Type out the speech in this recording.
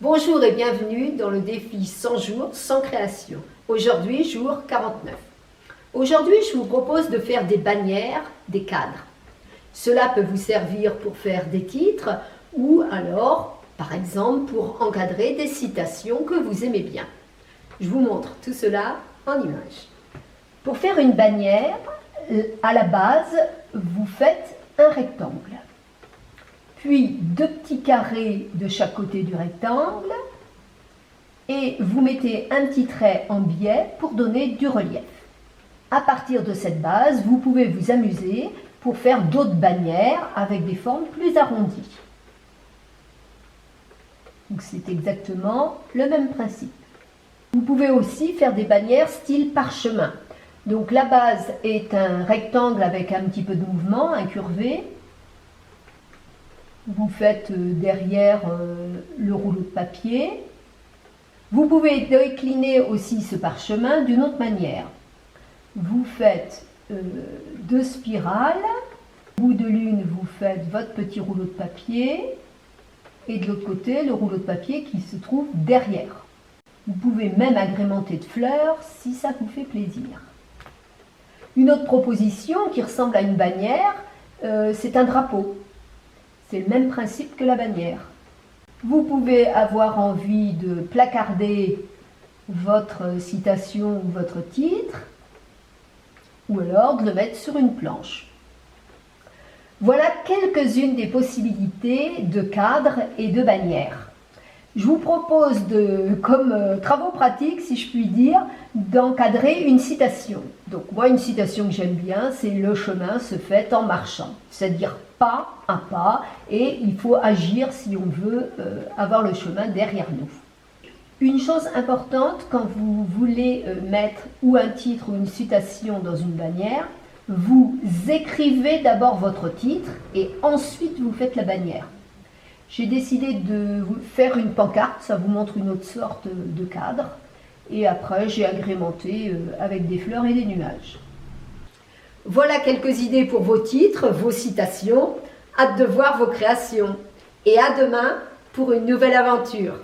Bonjour et bienvenue dans le défi 100 jours sans création. Aujourd'hui, jour 49. Aujourd'hui, je vous propose de faire des bannières, des cadres. Cela peut vous servir pour faire des titres ou alors, par exemple, pour encadrer des citations que vous aimez bien. Je vous montre tout cela en images. Pour faire une bannière, à la base, vous faites un rectangle. Puis deux petits carrés de chaque côté du rectangle et vous mettez un petit trait en biais pour donner du relief. À partir de cette base, vous pouvez vous amuser pour faire d'autres bannières avec des formes plus arrondies. Donc c'est exactement le même principe. Vous pouvez aussi faire des bannières style parchemin. Donc la base est un rectangle avec un petit peu de mouvement, incurvé. Vous faites derrière le rouleau de papier. Vous pouvez décliner aussi ce parchemin d'une autre manière. Vous faites deux spirales. Au bout de l'une, vous faites votre petit rouleau de papier. Et de l'autre côté, le rouleau de papier qui se trouve derrière. Vous pouvez même agrémenter de fleurs si ça vous fait plaisir. Une autre proposition qui ressemble à une bannière, c'est un drapeau. C'est le même principe que la bannière. Vous pouvez avoir envie de placarder votre citation ou votre titre, ou alors de le mettre sur une planche. Voilà quelques-unes des possibilités de cadres et de bannières. Je vous propose, comme travaux pratiques, si je puis dire, d'encadrer une citation. Donc moi, une citation que j'aime bien, c'est « Le chemin se fait en marchant », c'est-à-dire pas à pas, et il faut agir si on veut avoir le chemin derrière nous. Une chose importante, quand vous voulez mettre ou un titre ou une citation dans une bannière, vous écrivez d'abord votre titre et ensuite vous faites la bannière. J'ai décidé de faire une pancarte, ça vous montre une autre sorte de cadre. Et après, j'ai agrémenté avec des fleurs et des nuages. Voilà quelques idées pour vos titres, vos citations. Hâte de voir vos créations. Et à demain pour une nouvelle aventure.